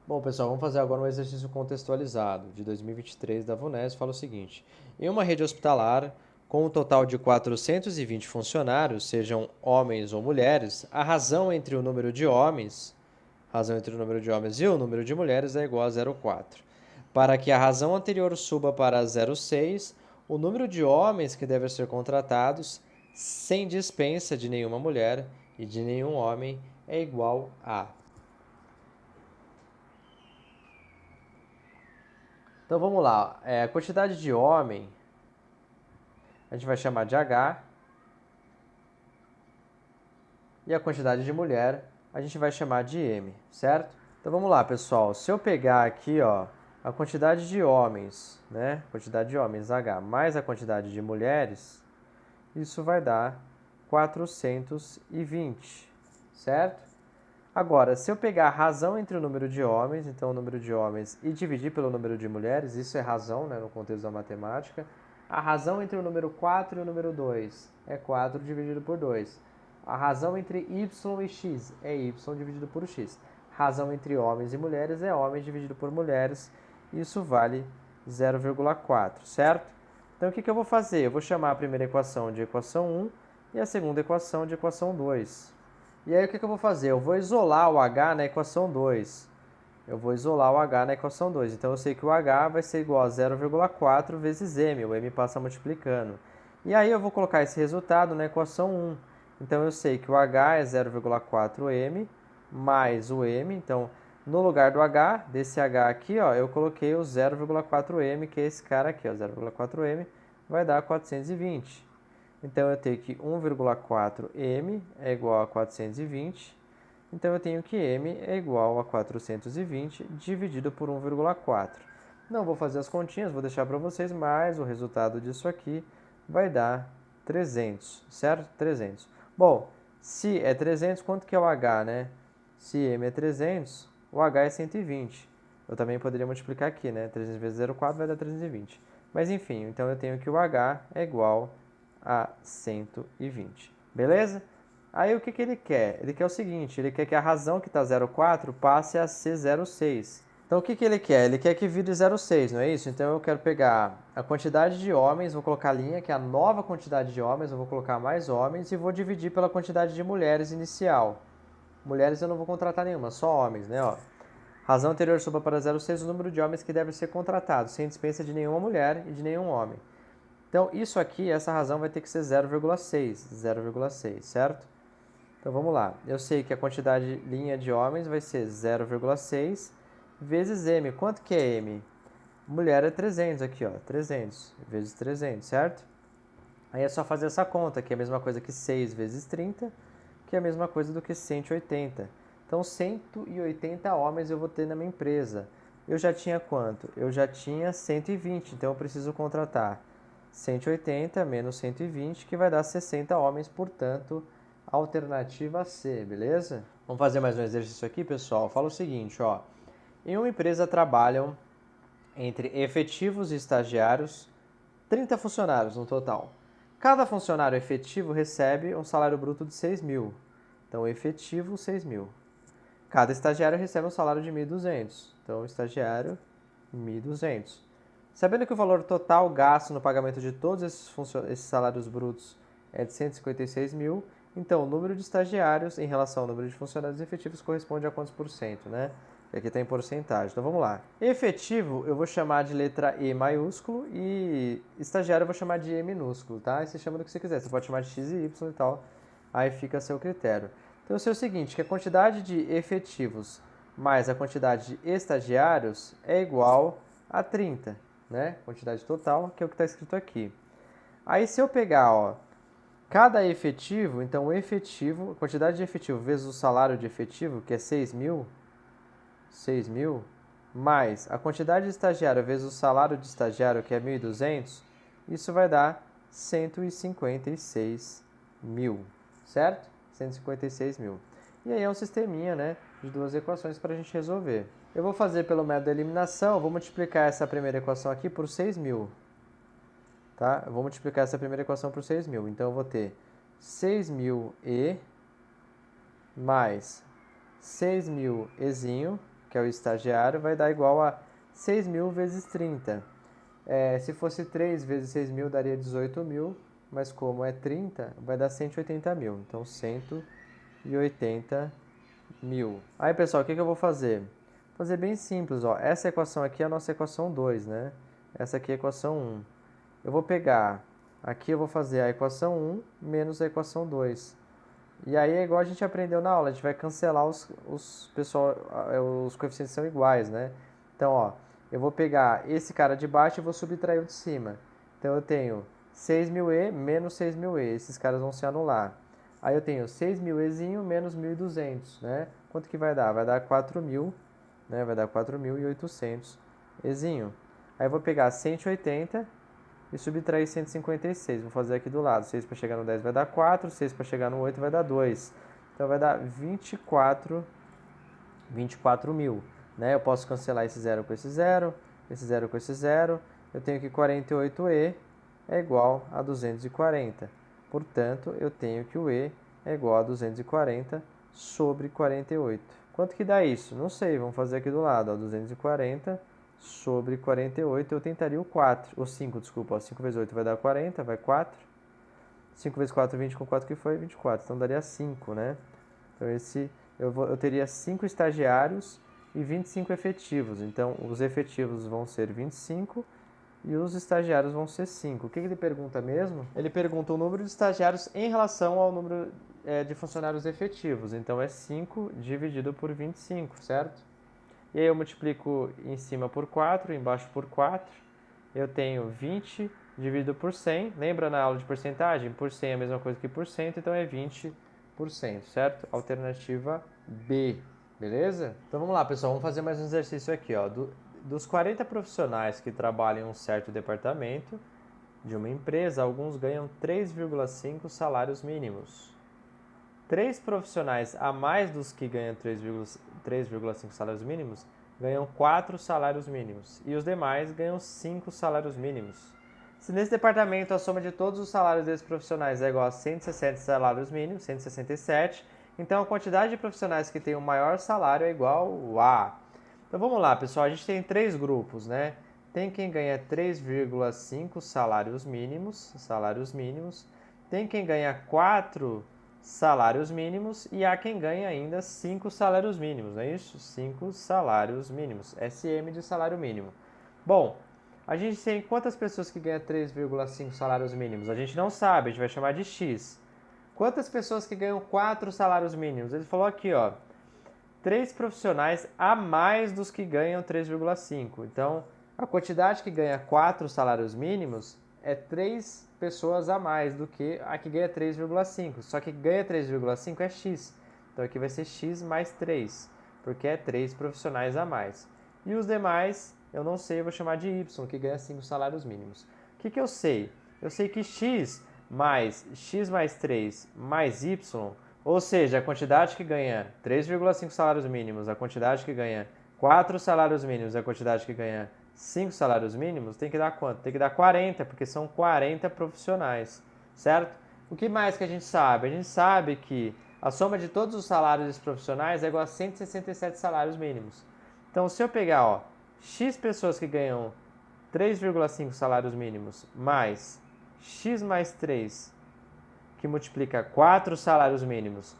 Bom, pessoal, vamos fazer agora um exercício contextualizado de 2023 da VUNES. Fala o seguinte: em uma rede hospitalar com um total de 420 funcionários, sejam homens ou mulheres, a razão entre o número de homens, e o número de mulheres é igual a 0,4. Para que a razão anterior suba para 0,6, o número de homens que devem ser contratados, sem dispensa de nenhuma mulher e de nenhum homem, é igual a. Então vamos lá, a quantidade de homem a gente vai chamar de H e a quantidade de mulher a gente vai chamar de M, certo? Então vamos lá, pessoal. Se eu pegar aqui, ó, a quantidade de homens, né? Quantidade de homens H mais a quantidade de mulheres, isso vai dar 420, certo? Agora, se eu pegar a razão entre o número de homens, então o número de homens, e dividir pelo número de mulheres, isso é razão, né, no contexto da matemática. A razão entre o número 4 e o número 2 é 4 dividido por 2. A razão entre y e x é y dividido por x. Razão entre homens e mulheres é homens dividido por mulheres. Isso vale 0,4, certo? Então o que eu vou fazer? Eu vou chamar a primeira equação de equação 1 e a segunda equação de equação 2. E aí o que eu vou fazer? Eu vou isolar o h na equação 2. Eu vou isolar o h na equação 2. Então eu sei que o h vai ser igual a 0,4 vezes m. O m passa multiplicando. E aí eu vou colocar esse resultado na equação 1. Então eu sei que o h é 0,4m mais o m. Então no lugar do h, desse h aqui, ó, eu coloquei o 0,4m, que é esse cara aqui, ó, 0,4m, vai dar 420. Então eu tenho que 1,4m é igual a 420. Então eu tenho que m é igual a 420 dividido por 1,4. Não vou fazer as continhas, vou deixar para vocês, mas o resultado disso aqui vai dar 300, certo? 300. Bom, se é 300, quanto que é o h, né? Se m é 300, o h é 120. Eu também poderia multiplicar aqui, né? 300 vezes 0,4 vai dar 320. Mas enfim, então eu tenho que o h é igual a 120. Beleza? Aí o que ele quer? Ele quer o seguinte, ele quer que a razão que está 0,4 passe a ser 0,6. Então o que ele quer? Ele quer que vire 0,6, não é isso? Então eu quero pegar a quantidade de homens, vou colocar a linha, que é a nova quantidade de homens, eu vou colocar mais homens, e vou dividir pela quantidade de mulheres inicial. Mulheres eu não vou contratar nenhuma, só homens, né? Ó. Razão anterior suba para 0,6 o número de homens que devem ser contratados, sem dispensa de nenhuma mulher e de nenhum homem. Então, isso aqui, essa razão vai ter que ser 0,6, certo? Então, vamos lá. Eu sei que a quantidade linha de homens vai ser 0,6 vezes m. Quanto que é m? Mulher é 300 aqui, ó. 300 vezes 300, certo? Aí é só fazer essa conta, que é a mesma coisa que 6 vezes 30, que é a mesma coisa do que 180. Então, 180 homens eu vou ter na minha empresa. Eu já tinha quanto? Eu já tinha 120, então eu preciso contratar 180 menos 120, que vai dar 60 homens, portanto, alternativa C, beleza? Vamos fazer mais um exercício aqui, pessoal. Fala o seguinte, ó. Em uma empresa trabalham, entre efetivos e estagiários, 30 funcionários no total. Cada funcionário efetivo recebe um salário bruto de 6 mil. Então, efetivo, 6 mil. Cada estagiário recebe um salário de 1.200. Então, estagiário, 1.200. Sabendo que o valor total gasto no pagamento de todos esses salários brutos é de 156 mil, então o número de estagiários em relação ao número de funcionários efetivos corresponde a quantos por cento, né? Aqui está em porcentagem. Então vamos lá. Efetivo eu vou chamar de letra E maiúsculo e estagiário eu vou chamar de E minúsculo, tá? E você chama do que você quiser. Você pode chamar de X e Y e tal. Aí fica a seu critério. Então eu sei o seguinte, que a quantidade de efetivos mais a quantidade de estagiários é igual a 30, né? Quantidade total, que é o que está escrito aqui. Aí se eu pegar, ó, cada efetivo, então o efetivo, a quantidade de efetivo vezes o salário de efetivo, que é 6 mil, mais a quantidade de estagiário vezes o salário de estagiário, que é 1.200, isso vai dar 156 mil, certo? 156 mil. E aí é um sisteminha, né, de duas equações para a gente resolver. Eu vou fazer pelo método da eliminação, vou multiplicar essa primeira equação aqui por 6 mil. Tá? Eu vou multiplicar essa primeira equação por 6 mil. Então eu vou ter 6.000e mais 6.000 ezinho que é o estagiário, vai dar igual a 6.000 vezes 30. Se fosse 3 vezes 6.000, daria 18.000, mas como é 30, vai dar 180.000. Então, 180.000. Aí, pessoal, o que eu vou fazer? Vou fazer bem simples, ó. Essa equação aqui é a nossa equação 2, né? Essa aqui é a equação 1. Eu vou pegar, aqui eu vou fazer a equação 1 menos a equação 2. E aí é igual a gente aprendeu na aula, a gente vai cancelar os coeficientes são iguais, né? Então, ó, eu vou pegar esse cara de baixo e vou subtrair o de cima. Então, eu tenho 6.000e menos 6.000e, esses caras vão se anular. Aí eu tenho 6.000ezinho menos 1.200, né? Quanto que vai dar? Vai dar 4.000, né? Vai dar 4.800 ezinho. Aí eu vou pegar 180 e subtrair 156. Vou fazer aqui do lado. 6 para chegar no 10 vai dar 4, 6 para chegar no 8 vai dar 2. Então vai dar 24.000. Né? Eu posso cancelar esse 0 com esse 0, esse 0 com esse 0. Eu tenho que 48e é igual a 240. Portanto, eu tenho que o e é igual a 240 sobre 48. Quanto que dá isso? Não sei, vamos fazer aqui do lado. Ó, 240 sobre 48, eu tentaria o 4, ou 5, desculpa. Ó, 5 vezes 8 vai dar 40, vai 4. 5 vezes 4, 20, com 4 que foi 24, então daria 5, né? Então eu teria 5 estagiários e 25 efetivos. Então, os efetivos vão ser 25 e os estagiários vão ser 5. O que ele pergunta mesmo? Ele pergunta o número de estagiários em relação ao número de funcionários efetivos. Então, é 5 dividido por 25, certo? E aí eu multiplico em cima por 4, embaixo por 4. Eu tenho 20 dividido por 100. Lembra na aula de porcentagem? Por 100 é a mesma coisa que por cento, então é 20%, certo? Alternativa B, beleza? Então vamos lá, pessoal, vamos fazer mais um exercício aqui, ó. Dos 40 profissionais que trabalham em um certo departamento de uma empresa, alguns ganham 3,5 salários mínimos. 3 profissionais a mais dos que ganham 3,5 salários mínimos ganham 4 salários mínimos e os demais ganham 5 salários mínimos. Se nesse departamento a soma de todos os salários desses profissionais é igual a 160 salários mínimos, 167, então a quantidade de profissionais que têm o maior salário é igual a... Então vamos lá, pessoal, a gente tem 3 grupos, né? Tem quem ganha 3,5 salários mínimos, tem quem ganha 4 salários mínimos e há quem ganha ainda 5 salários mínimos, não é isso? 5 salários mínimos, SM de salário mínimo. Bom, a gente tem quantas pessoas que ganham 3,5 salários mínimos? A gente não sabe, a gente vai chamar de X. Quantas pessoas que ganham 4 salários mínimos? Ele falou aqui, ó, 3 profissionais a mais dos que ganham 3,5. Então, a quantidade que ganha 4 salários mínimos é 3 pessoas a mais do que a que ganha 3,5. Só que ganha 3,5 é X. Então aqui vai ser X mais 3, porque é 3 profissionais a mais. E os demais, eu não sei, eu vou chamar de Y, que ganha 5 salários mínimos. O que eu sei? Eu sei que X mais 3 mais Y, ou seja, a quantidade que ganha 3,5 salários mínimos, a quantidade que ganha 4 salários mínimos, a quantidade que ganha 5 salários mínimos, tem que dar quanto? Tem que dar 40, porque são 40 profissionais, certo? O que mais que a gente sabe? A gente sabe que a soma de todos os salários dos profissionais é igual a 167 salários mínimos. Então, se eu pegar, ó, X pessoas que ganham 3,5 salários mínimos mais X mais 3, que multiplica 4 salários mínimos,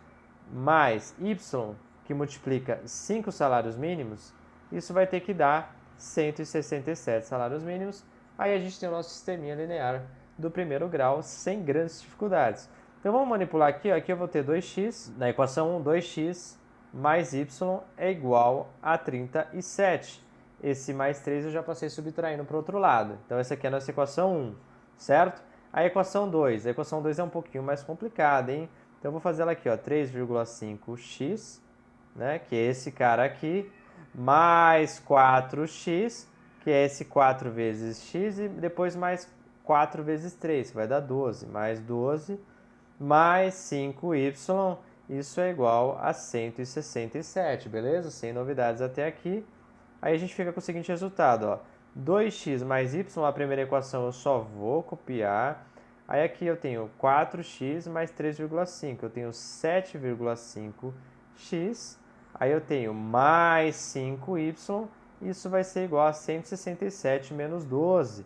mais Y, que multiplica 5 salários mínimos, isso vai ter que dar 167 salários mínimos. Aí a gente tem o nosso sisteminha linear do primeiro grau sem grandes dificuldades. Então vamos manipular aqui, ó. Aqui eu vou ter 2x, na equação 1, 2x mais y é igual a 37. Esse mais 3 eu já passei subtraindo para o outro lado. Então essa aqui é a nossa equação 1, certo? A equação 2 é um pouquinho mais complicada, hein? Então eu vou fazer ela aqui, ó, 3,5x, né, que é esse cara aqui, mais 4x, que é esse 4 vezes x, e depois mais 4 vezes 3, que vai dar 12, mais 12, mais 5y, isso é igual a 167, beleza? Sem novidades até aqui. Aí a gente fica com o seguinte resultado, ó, 2x mais y, a primeira equação eu só vou copiar. Aí aqui eu tenho 4x mais 3,5, eu tenho 7,5x. Aí eu tenho mais 5y, isso vai ser igual a 167 menos 12.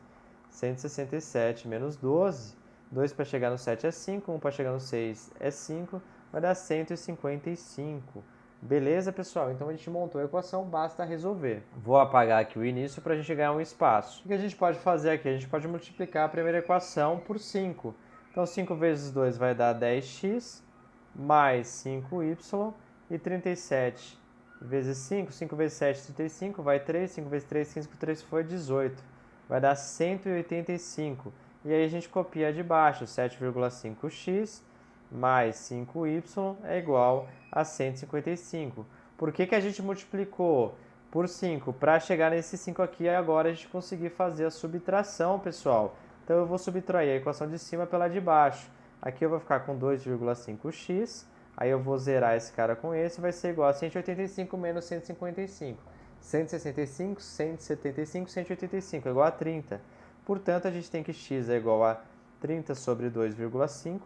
167 menos 12, 2 para chegar no 7 é 5, 1 para chegar no 6 é 5, vai dar 155. Beleza, pessoal? Então a gente montou a equação, basta resolver. Vou apagar aqui o início para a gente ganhar um espaço. O que a gente pode fazer aqui? A gente pode multiplicar a primeira equação por 5. Então 5 vezes 2 vai dar 10x, mais 5y, e 37 vezes 5, 5 vezes 7, 35, vai 3, 5 vezes 3, 15 por 3 foi 18. Vai dar 185. E aí a gente copia de baixo, 7,5x mais 5y é igual a 155. Por que a gente multiplicou por 5? Para chegar nesse 5 aqui, agora a gente conseguir fazer a subtração, pessoal. Então eu vou subtrair a equação de cima pela de baixo. Aqui eu vou ficar com 2,5x, aí eu vou zerar esse cara com esse, vai ser igual a 185 menos 155. 165, 175, 185 é igual a 30. Portanto, a gente tem que x é igual a 30 sobre 2,5.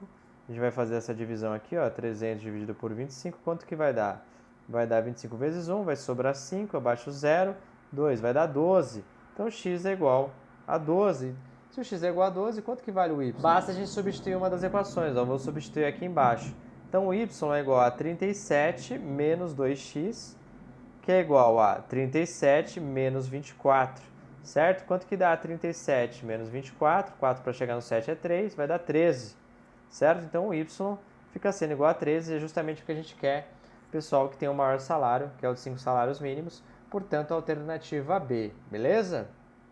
A gente vai fazer essa divisão aqui, ó, 300 dividido por 25, quanto que vai dar? Vai dar 25 vezes 1, vai sobrar 5, abaixo 0, 2, vai dar 12. Então, x é igual a 12. Se o x é igual a 12, quanto que vale o y? Basta a gente substituir uma das equações, ó, vou substituir aqui embaixo. Então, o y é igual a 37 menos 2x, que é igual a 37 menos 24, certo? Quanto que dá 37 menos 24? 4 para chegar no 7 é 3, vai dar 13, certo? Então, o y fica sendo igual a 13, é justamente o que a gente quer, pessoal que tem o maior salário, que é o de 5 salários mínimos, portanto, a alternativa B, beleza?